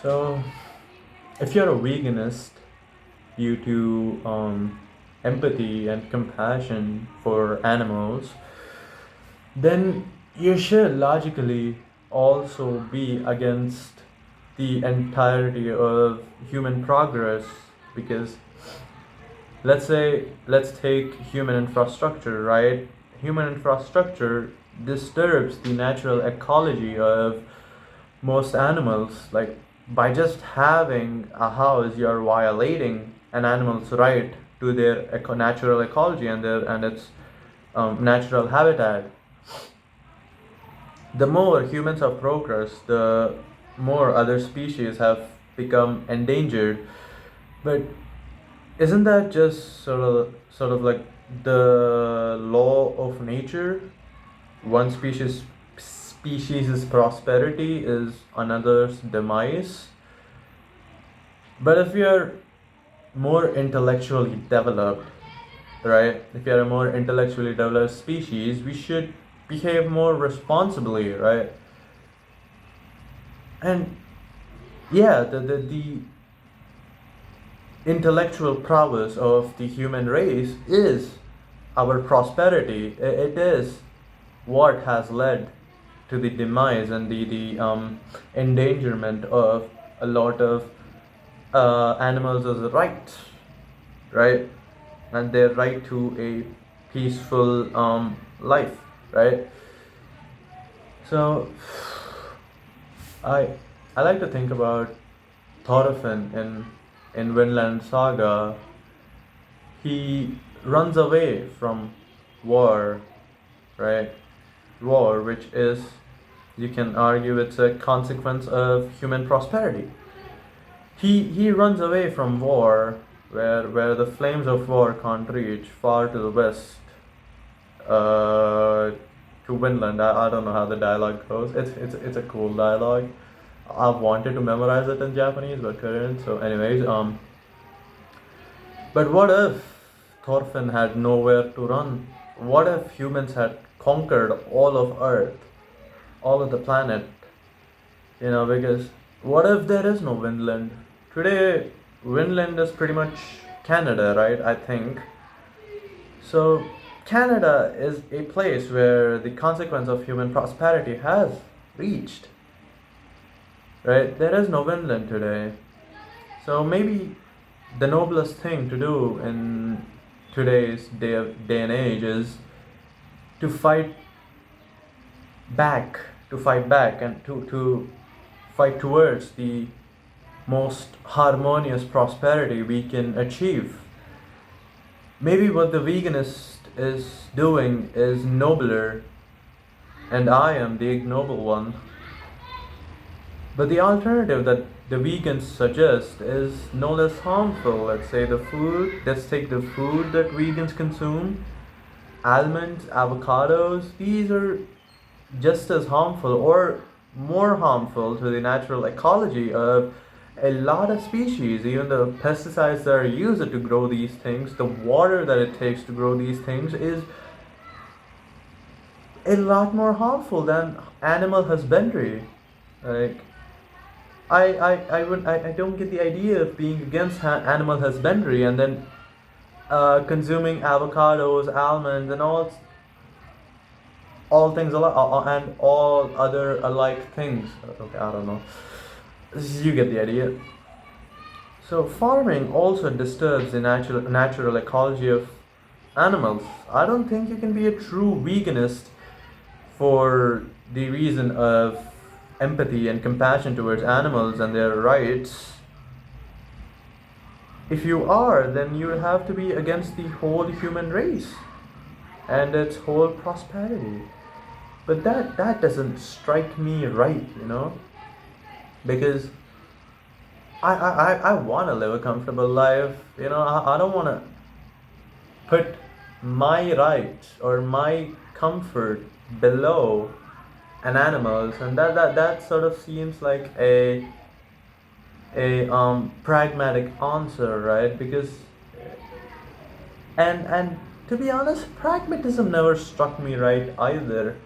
So, if you're a veganist due to empathy and compassion for animals, then you should logically also be against the entirety of human progress because let's take human infrastructure, right? Human infrastructure disturbs the natural ecology of most animals. Like, by just having a house, you're violating an animal's right to their natural ecology and its natural habitat. The more humans have progressed, the more other species have become endangered. But isn't that just sort of like the law of nature? One species' prosperity is another's demise. But if you're more intellectually developed, right? If you're a more intellectually developed species, we should behave more responsibly, right? And yeah, the intellectual prowess of the human race is our prosperity. It is what has led to the demise and the endangerment of a lot of animals as a right? And their right to a peaceful life, right? So I I like to think about Thorfinn in Vinland Saga. He runs away from war, right? War, which is, you can argue, it's a consequence of human prosperity. He runs away from war, where the flames of war can't reach far to the west, uh, to Vinland. I don't know how the dialogue goes. It's a cool dialogue. I've wanted to memorize it in Japanese but couldn't. So, anyways, but what if Thorfinn had nowhere to run? What if humans had conquered all of Earth, all of the planet? Because what if there is no Vinland? Today, Vinland is pretty much Canada, right? I think. So, Canada is a place where the consequence of human prosperity has reached, right? There is no Vinland today. So, maybe the noblest thing to do in today's day and age is to back fight back and to fight towards the most harmonious prosperity we can achieve. Maybe what the veganist is doing is nobler, and I am the ignoble one. But the alternative that the vegans suggest is no less harmful. Let's take the food that vegans consume, almonds, avocados. These are just as harmful or more harmful to the natural ecology of a lot of species. Even the pesticides that are used to grow these things, the water that it takes to grow these things is a lot more harmful than animal husbandry. Like, I don't get the idea of being against animal husbandry and then consuming avocados, almonds, and all things and all other alike things. Okay, I don't know. You get the idea. So farming also disturbs the natural ecology of animals. I don't think you can be a true veganist for the reason of empathy and compassion towards animals and their rights. If you are, then you have to be against the whole human race and its whole prosperity. But that doesn't strike me right, because I want to live a comfortable life. I don't want to put my rights or my comfort below an animal's, and that sort of seems like a pragmatic answer, right? Because and to be honest, pragmatism never struck me right either.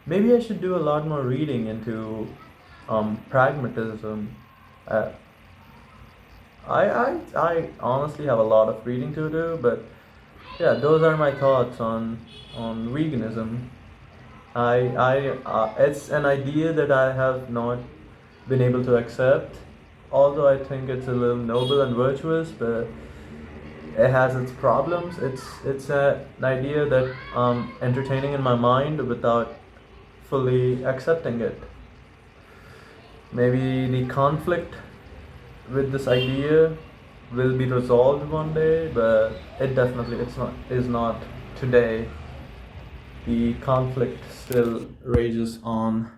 Maybe I should do a lot more reading into pragmatism. Uh, I honestly have a lot of reading to do, but yeah, those are my thoughts on veganism. It's an idea that I have not been able to accept, although I think it's a little noble and virtuous, but it has its problems. An idea that entertaining in my mind without fully accepting it. Maybe the conflict with this idea will be resolved one day, but it's not is not today. The conflict still rages on.